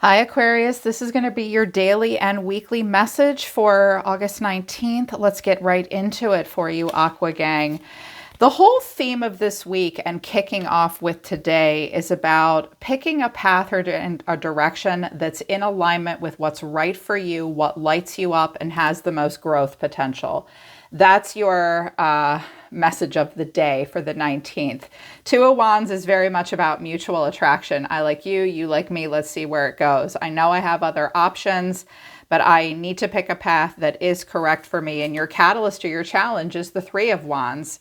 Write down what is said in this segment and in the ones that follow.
Hi, Aquarius. This is going to be your daily and weekly message for August 19th. Let's get right into it for you, Aqua Gang. The whole theme of this week and kicking off with today is about picking a path or a direction that's in alignment with what's right for you, what lights you up, and has the most growth potential. That's your message of the day for the 19th. Two of Wands is very much about mutual attraction. I like you, you like me, let's see where it goes. I know I have other options, but I need to pick a path that is correct for me. And your catalyst or your challenge is the Three of Wands.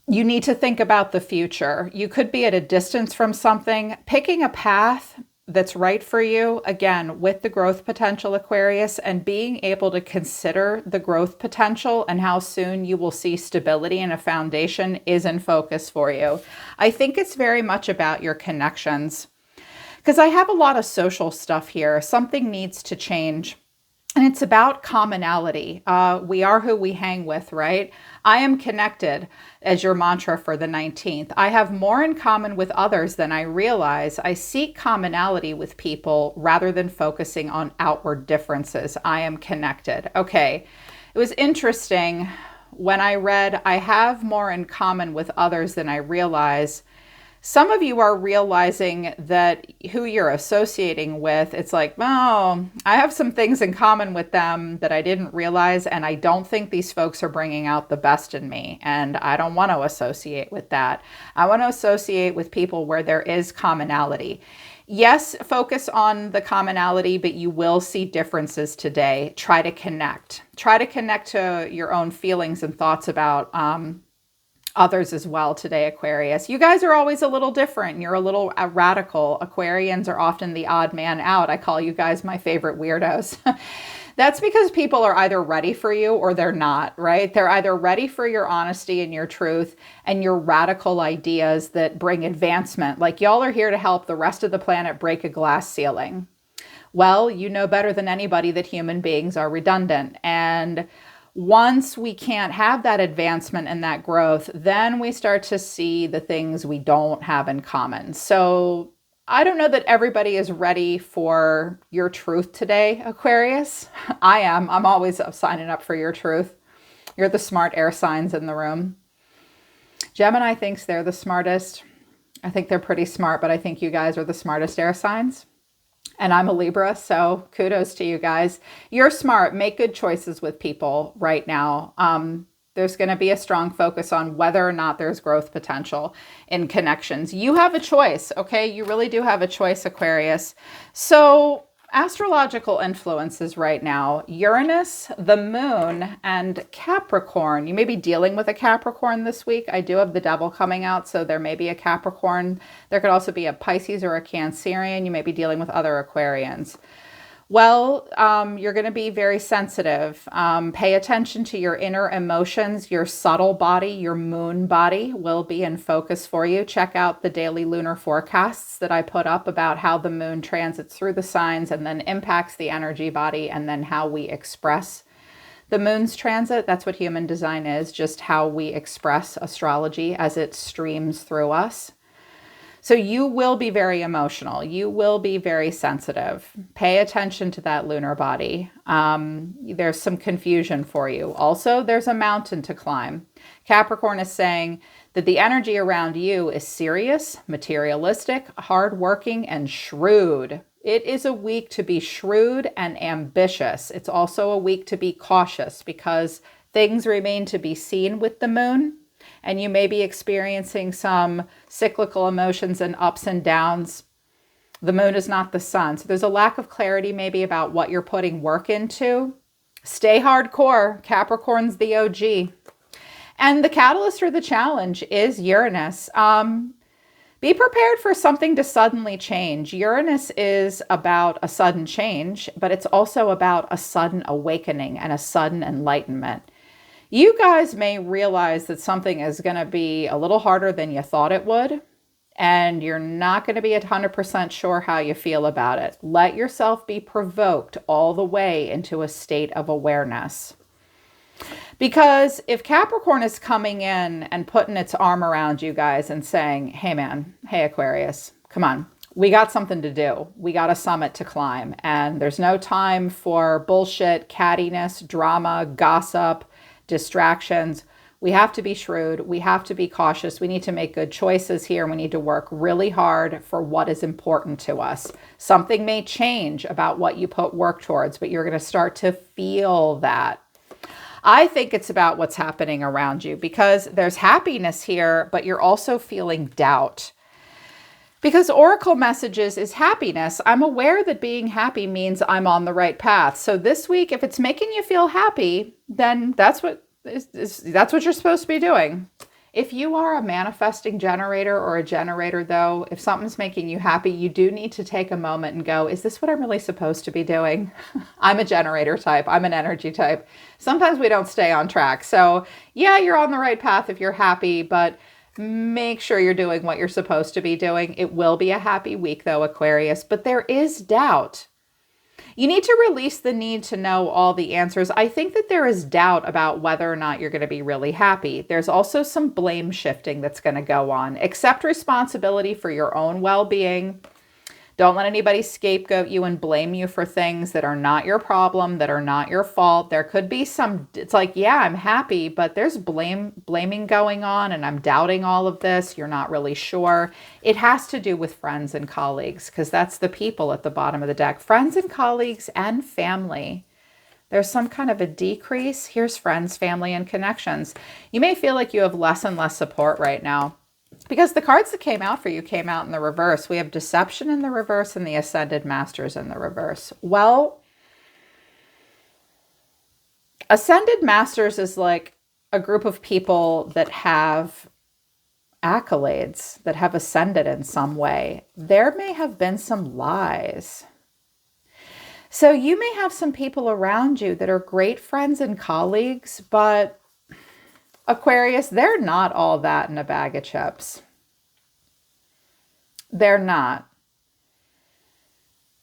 You need to think about the future. You could be at a distance from something. Picking a path that's right for you, again, with the growth potential, Aquarius, and being able to consider the growth potential and how soon you will see stability and a foundation is in focus for you. I think it's very much about your connections, because I have a lot of social stuff here. Something needs to change. And it's about commonality. We are who we hang with, right? I am connected as your mantra for the 19th. I have more in common with others than I realize. I seek commonality with people rather than focusing on outward differences. I am connected. Okay, it was interesting when I read, I have more in common with others than I realize. Some of you are realizing that who you're associating with, it's like, oh, I have some things in common with them that I didn't realize, and I don't think these folks are bringing out the best in me, and I don't want to associate with that. I want to associate with people where there is commonality. Yes, focus on the commonality, but you will see differences today. Try to connect. Try to connect to your own feelings and thoughts about others as well today, Aquarius. You guys are always a little different. You're a little radical. Aquarians are often the odd man out. I call you guys my favorite weirdos. That's because people are either ready for you or they're not, right? They're either ready for your honesty and your truth and your radical ideas that bring advancement. Like y'all are here to help the rest of the planet break a glass ceiling. Well, you know better than anybody that human beings are redundant. And once we can't have that advancement and that growth, then we start to see the things we don't have in common. So I don't know that everybody is ready for your truth today, Aquarius. I am. I'm always signing up for your truth. You're the smart air signs in the room. Gemini thinks they're the smartest. I think they're pretty smart, but I think you guys are the smartest air signs. And I'm a Libra, so kudos to you guys. You're smart. Make good choices with people right now. There's going to be a strong focus on whether or not there's growth potential in connections. You have a choice, okay? You really do have a choice, Aquarius. So astrological influences right now, Uranus, the moon, and Capricorn. You may be dealing with a Capricorn this week. I do have the devil coming out, so there may be a Capricorn. There could also be a Pisces or a Cancerian. You may be dealing with other Aquarians. Well, you're going to be very sensitive. Pay attention to your inner emotions. Your subtle body, your moon body will be in focus for you. Check out the daily lunar forecasts that I put up about how the moon transits through the signs and then impacts the energy body and then how we express the moon's transit. That's what human design is, just how we express astrology as it streams through us. So you will be very emotional. You will be very sensitive. Pay attention to that lunar body. There's some confusion for you. Also, there's a mountain to climb. Capricorn is saying that the energy around you is serious, materialistic, hardworking, and shrewd. It is a week to be shrewd and ambitious. It's also a week to be cautious because things remain to be seen with the moon. And you may be experiencing some cyclical emotions and ups and downs. The moon is not the sun. So there's a lack of clarity maybe about what you're putting work into. Stay hardcore. Capricorn's the OG. And the catalyst or the challenge is Uranus. Be prepared for something to suddenly change. Uranus is about a sudden change, but it's also about a sudden awakening and a sudden enlightenment. You guys may realize that something is going to be a little harder than you thought it would, and you're not going to be 100% sure how you feel about it. Let yourself be provoked all the way into a state of awareness. Because if Capricorn is coming in and putting its arm around you guys and saying, hey man, hey Aquarius, come on, We got something to do. We got a summit to climb, and there's no time for bullshit, cattiness, drama, gossip, distractions. We have to be shrewd. We have to be cautious. We need to make good choices here. We need to work really hard for what is important to us. Something may change about what you put work towards, but you're going to start to feel that. I think it's about what's happening around you, because there's happiness here, but you're also feeling doubt. Because Oracle messages is happiness. I'm aware that being happy means I'm on the right path. So this week, if it's making you feel happy, then that's what you're supposed to be doing. If you are a manifesting generator or a generator, though, if something's making you happy, you do need to take a moment and go, is this what I'm really supposed to be doing? I'm a generator type. I'm an energy type. Sometimes we don't stay on track. So yeah, you're on the right path if you're happy, but make sure you're doing what you're supposed to be doing. It will be a happy week, though, Aquarius, but there is doubt. You need to release the need to know all the answers. I think that there is doubt about whether or not you're going to be really happy. There's also some blame shifting that's going to go on. Accept responsibility for your own well-being. Don't let anybody scapegoat you and blame you for things that are not your problem, that are not your fault. There could be some, it's like, yeah, I'm happy, but there's blaming going on, and I'm doubting all of this. You're not really sure. It has to do with friends and colleagues, because that's the people at the bottom of the deck. Friends and colleagues and family. There's some kind of a decrease. Here's friends, family, and connections. You may feel like you have less and less support right now, because the cards that came out for you came out in the reverse. We have Deception in the reverse and the Ascended Masters in the reverse. Well, Ascended Masters is like a group of people that have accolades, that have ascended in some way. There may have been some lies. So you may have some people around you that are great friends and colleagues, but Aquarius, they're not all that in a bag of chips. They're not.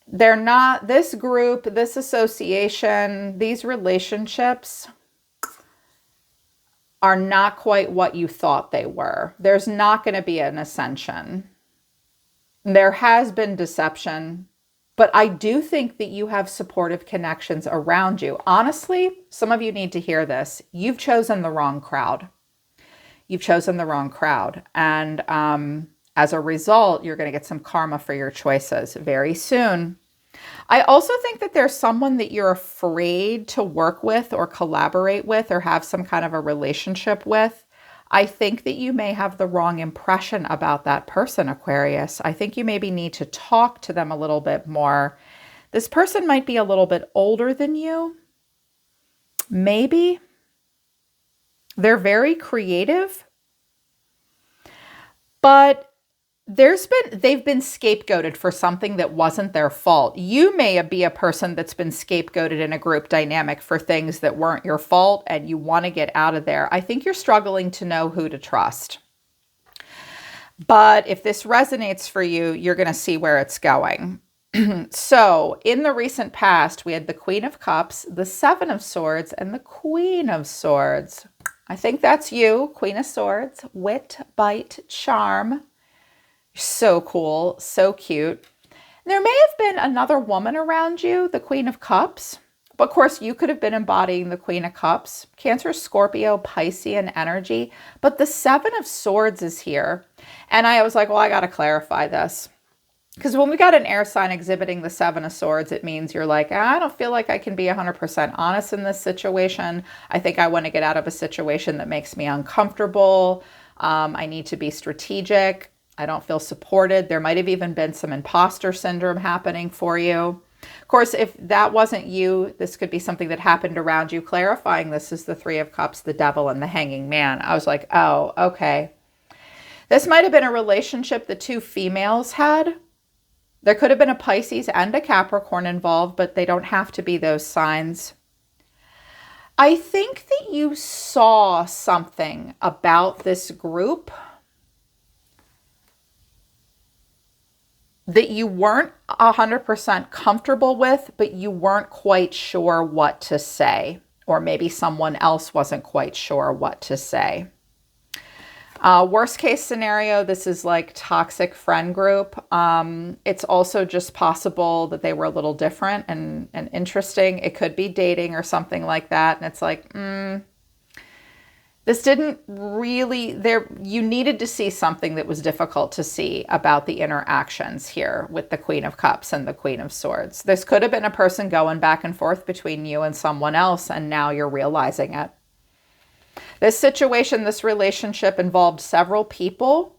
They're not. This group, this association, these relationships are not quite what you thought they were. There's not going to be an ascension. There has been deception, but I do think that you have supportive connections around you. Honestly, some of you need to hear this. You've chosen the wrong crowd. You've chosen the wrong crowd. And as a result, you're going to get some karma for your choices very soon. I also think that there's someone that you're afraid to work with or collaborate with or have some kind of a relationship with. I think that you may have the wrong impression about that person, Aquarius. I think you maybe need to talk to them a little bit more. This person might be a little bit older than you. Maybe. They're very creative. But they've been scapegoated for something that wasn't their fault. You may be a person that's been scapegoated in a group dynamic for things that weren't your fault, and you want to get out of there. I think you're struggling to know who to trust. But if this resonates for you, you're going to see where it's going. So in the recent past, we had the Queen of Cups, the Seven of Swords, and the Queen of Swords. I think that's you, Queen of Swords, wit, bite, charm. So cool, so cute. There may have been another woman around you, the Queen of Cups. But of course, you could have been embodying the Queen of Cups. Cancer, Scorpio, Piscean energy. But the Seven of Swords is here. And I was like, well, I got to clarify this. Because when we got an air sign exhibiting the Seven of Swords, it means you're like, I don't feel like I can be 100% honest in this situation. I think I want to get out of a situation that makes me uncomfortable. I need to be strategic. I don't feel supported. There might have even been some imposter syndrome happening for you. Of course, if that wasn't you, this could be something that happened around you. Clarifying this is the Three of Cups, the Devil, and the Hanging Man. I was like, oh, okay. This might have been a relationship the two females had. There could have been a Pisces and a Capricorn involved, but they don't have to be those signs. I think that you saw something about this group that you weren't 100% comfortable with, but you weren't quite sure what to say, or maybe someone else wasn't quite sure what to say. Worst case scenario, this is like toxic friend group. It's also just possible that they were a little different and interesting. It could be dating or something like that. And it's like, this didn't really, you needed to see something that was difficult to see about the interactions here with the Queen of Cups and the Queen of Swords. This could have been a person going back and forth between you and someone else, and now you're realizing it. This situation, this relationship involved several people.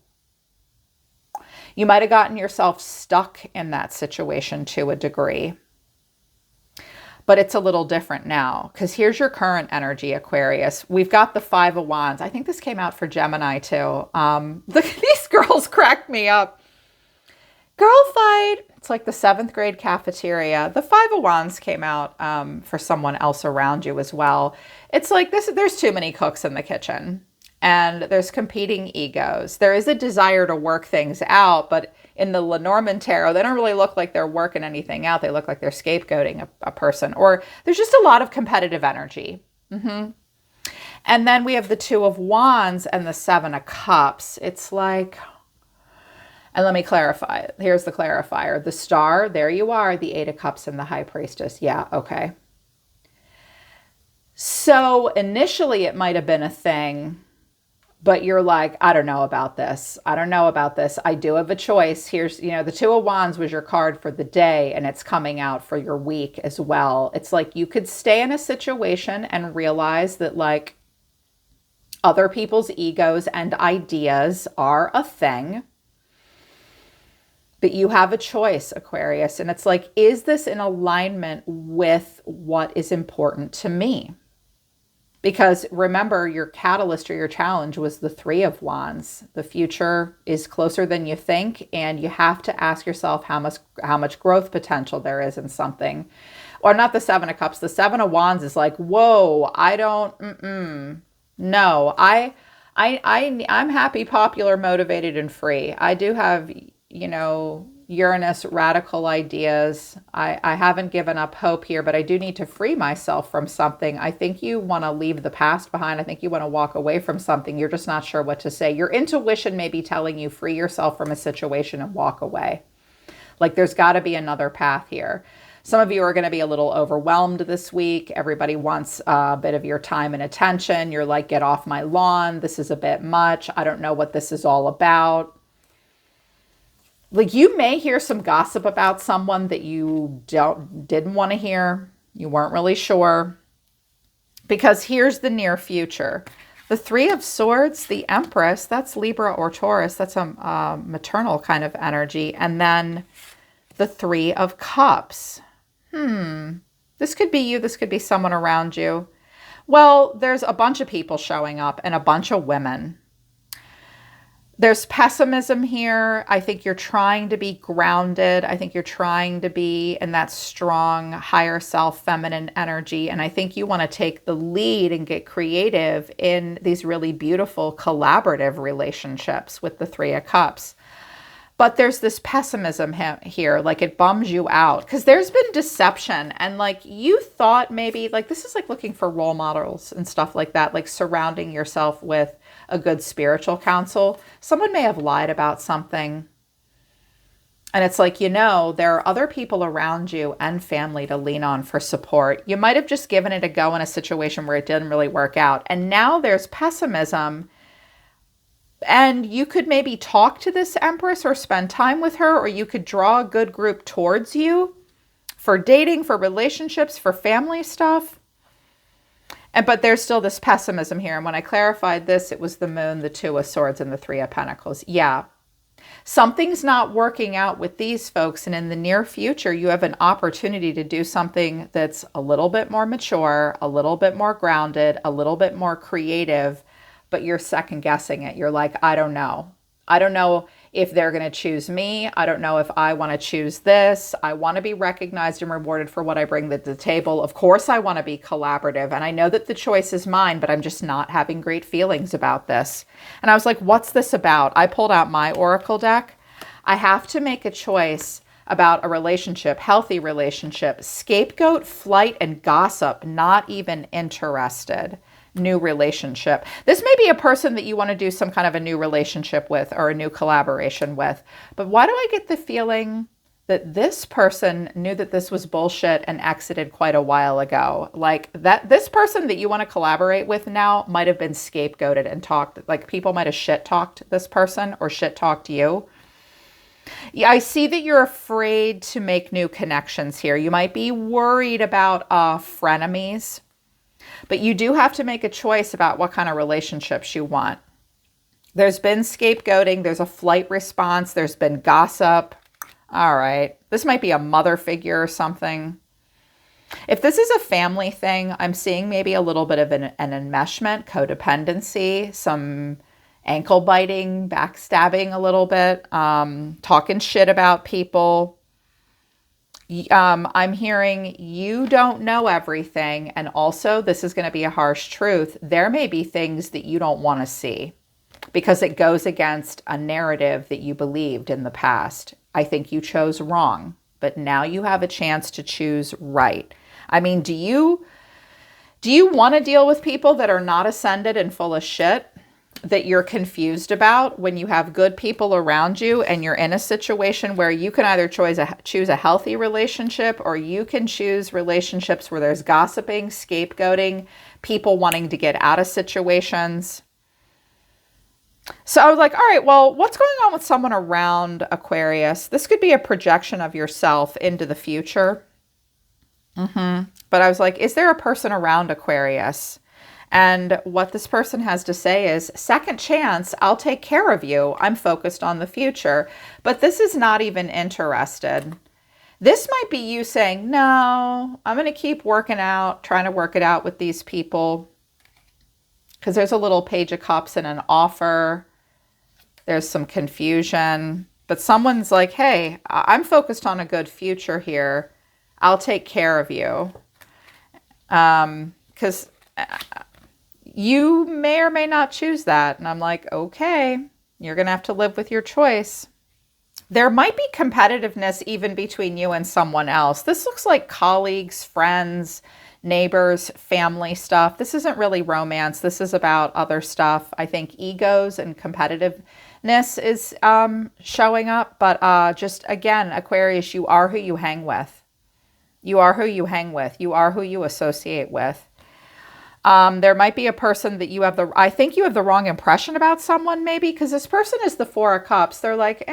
You might have gotten yourself stuck in that situation to a degree. But it's a little different now, because here's your current energy, Aquarius. We've got the Five of Wands. I think this came out for Gemini too. Look, these girls cracked me up. Girl fight. It's like the 7th grade cafeteria. The Five of Wands came out for someone else around you as well. It's like this. There's too many cooks in the kitchen, and there's competing egos. There is a desire to work things out, but in the Lenormand Tarot, they don't really look like they're working anything out. They look like they're scapegoating a person, or there's just a lot of competitive energy. And then we have the Two of Wands and the Seven of Cups. It's like, and let me clarify. Here's the clarifier. The Star, there you are, the Eight of Cups and the High Priestess. Yeah, okay. So initially it might have been a thing, but you're like, I don't know about this. I don't know about this. I do have a choice. Here's, the Two of Wands was your card for the day, and it's coming out for your week as well. It's like you could stay in a situation and realize that like other people's egos and ideas are a thing. But you have a choice, Aquarius. And it's like, is this in alignment with what is important to me? Because remember, your catalyst or your challenge was the Three of Wands. The future is closer than you think, and you have to ask yourself how much growth potential there is in something. Or not the Seven of Cups. The Seven of Wands is like, whoa, I don't, no, I'm happy, popular, motivated, and free. I do have, Uranus radical ideas. I haven't given up hope here, but I do need to free myself from something. I think you want to leave the past behind. I think you want to walk away from something. You're just not sure what to say. Your intuition may be telling you free yourself from a situation and walk away. Like there's got to be another path here. Some of you are going to be a little overwhelmed this week. Everybody wants a bit of your time and attention. You're like, get off my lawn. This is a bit much. I don't know what this is all about. Like you may hear some gossip about someone that you didn't want to hear. You weren't really sure. Because here's the near future. The Three of Swords, the Empress, that's Libra or Taurus. That's a maternal kind of energy. And then the Three of Cups. This could be you. This could be someone around you. Well, there's a bunch of people showing up and a bunch of women. There's pessimism here. I think you're trying to be grounded. I think you're trying to be in that strong, higher self, feminine energy. And I think you want to take the lead and get creative in these really beautiful collaborative relationships with the Three of Cups. But there's this pessimism here, like it bums you out because there's been deception. And like you thought maybe like this is like looking for role models and stuff like that, like surrounding yourself with a good spiritual counsel. Someone may have lied about something. And it's like, there are other people around you and family to lean on for support. You might have just given it a go in a situation where it didn't really work out. And now there's pessimism. And you could maybe talk to this Empress or spend time with her, or you could draw a good group towards you for dating, for relationships, for family stuff. But there's still this pessimism here. And when I clarified this, it was the Moon, the Two of Swords, and the Three of Pentacles. Yeah. Something's not working out with these folks. And in the near future, you have an opportunity to do something that's a little bit more mature, a little bit more grounded, a little bit more creative, but you're second guessing it. You're like, I don't know. I don't know if they're going to choose me. I don't know if I want to choose this. I want to be recognized and rewarded for what I bring to the table. Of course, I want to be collaborative. And I know that the choice is mine, but I'm just not having great feelings about this. And I was like, what's this about? I pulled out my Oracle deck. I have to make a choice about a relationship, healthy relationship, scapegoat, flight, and gossip, not even interested. new relationship. This may be a person that you want to do some kind of a new relationship with or a new collaboration with. But why do I get the feeling that this person knew that this was bullshit and exited quite a while ago? Like that this person that you want to collaborate with now might have been scapegoated and talked, like people might have shit talked this person or shit talked you. Yeah, I see that you're afraid to make new connections here. You might be worried about frenemies. But you do have to make a choice about what kind of relationships you want. There's been scapegoating. There's a flight response. There's been gossip. All right. This might be a mother figure or something. If this is a family thing, I'm seeing maybe a little bit of an enmeshment, codependency, some ankle biting, backstabbing a little bit, talking shit about people. I'm hearing you don't know everything. And also, this is going to be a harsh truth. There may be things that you don't want to see because it goes against a narrative that you believed in the past. I think you chose wrong, but now you have a chance to choose right. I mean, do you want to deal with people that are not ascended and full of shit that you're confused about when you have good people around you and you're in a situation where you can either choose a healthy relationship, or you can choose relationships where there's gossiping, scapegoating, people wanting to get out of situations? So I was like, all right, well, what's going on with someone around Aquarius? This could be a projection of yourself into the future. But I was like, is there a person around Aquarius? And what this person has to say is, second chance, I'll take care of you. I'm focused on the future. But this is not even interested. This might be you saying, no, I'm going to keep working out, trying to work it out with these people. Because there's a little Page of Cups and an offer. There's some confusion. But someone's like, hey, I'm focused on a good future here. I'll take care of you. Because you may or may not choose that. And I'm like, okay, you're going to have to live with your choice. There might be competitiveness even between you and someone else. This looks like colleagues, friends, neighbors, family stuff. This isn't really romance. This is about other stuff. I think egos and competitiveness is showing up. But just again, Aquarius, you are who you hang with. You are who you hang with. You are who you associate with. There might be a person that I think you have the wrong impression about someone maybe, because this person is the Four of Cups. They're like,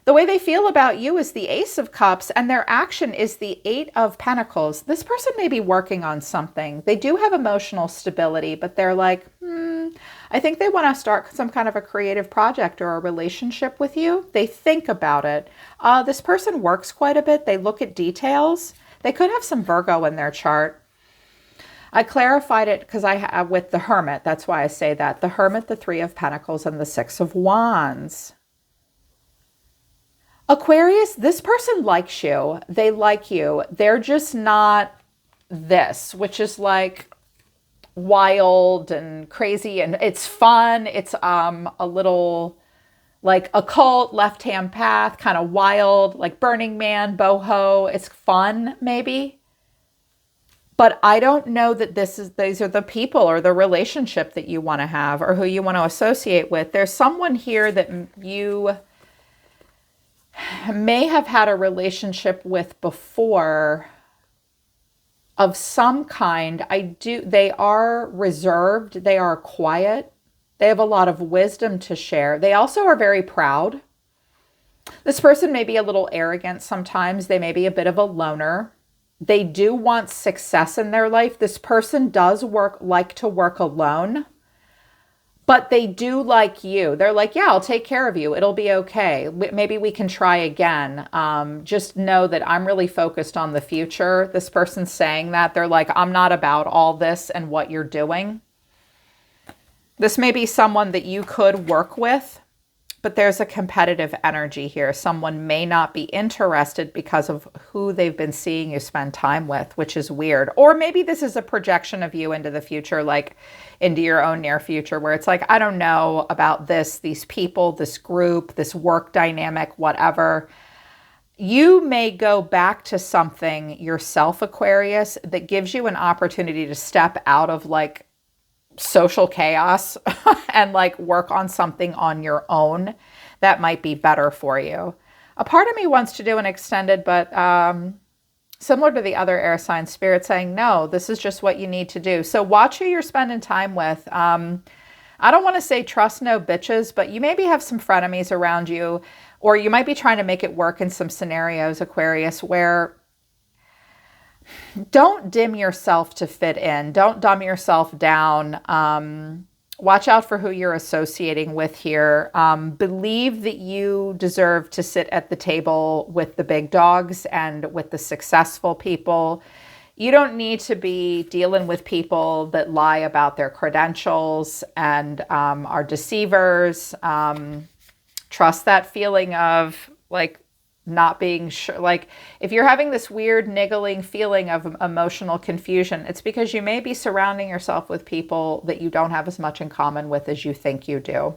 the way they feel about you is the Ace of Cups, and their action is the Eight of Pentacles. This person may be working on something. They do have emotional stability, but they're like, I think they want to start some kind of a creative project or a relationship with you. They think about it. This person works quite a bit. They look at details. They could have some Virgo in their chart. I clarified it because with the Hermit. That's why I say that. The Hermit, the Three of Pentacles, and the Six of Wands. Aquarius, this person likes you. They like you. They're just not this, which is like wild and crazy, and it's fun. It's a little like occult, left-hand path, kind of wild, like Burning Man, boho. It's fun, maybe. But I don't know that these are the people or the relationship that you want to have or who you want to associate with. There's someone here that you may have had a relationship with before of some kind. They are reserved. They are quiet. They have a lot of wisdom to share. They also are very proud. This person may be a little arrogant sometimes. They may be a bit of a loner. They do want success in their life. This person does like to work alone, but they do like you. They're like, yeah, I'll take care of you. It'll be okay. Maybe we can try again. Just know that I'm really focused on the future. This person's saying that. They're like, I'm not about all this and what you're doing. This may be someone that you could work with, but there's a competitive energy here. Someone may not be interested because of who they've been seeing you spend time with, which is weird. Or maybe this is a projection of you into the future, like into your own near future, where it's like, I don't know about these people, this group, this work dynamic, whatever. You may go back to something yourself, Aquarius, that gives you an opportunity to step out of like social chaos and like work on something on your own that might be better for you. A part of me wants to do an extended, but similar to the other air signs, Spirit saying, no, this is just what you need to do. So watch who you're spending time with. I don't want to say trust no bitches, but you maybe have some frenemies around you, or you might be trying to make it work in some scenarios, Aquarius, where don't dim yourself to fit in. Don't dumb yourself down. Watch out for who you're associating with here. Believe that you deserve to sit at the table with the big dogs and with the successful people. You don't need to be dealing with people that lie about their credentials and are deceivers. Trust that feeling of like not being sure. Like if you're having this weird niggling feeling of emotional confusion, it's because you may be surrounding yourself with people that you don't have as much in common with as you think you do.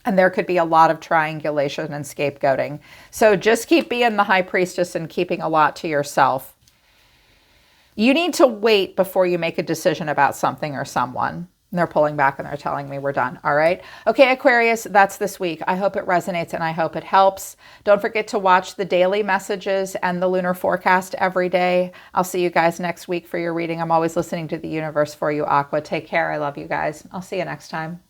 And there could be a lot of triangulation and scapegoating. So just keep being the high priestess and keeping a lot to yourself. You need to wait before you make a decision about something or someone. And they're pulling back and they're telling me we're done. All right. Okay, Aquarius, that's this week. I hope it resonates and I hope it helps. Don't forget to watch the daily messages and the lunar forecast every day. I'll see you guys next week for your reading. I'm always listening to the universe for you, Aqua. Take care. I love you guys. I'll see you next time.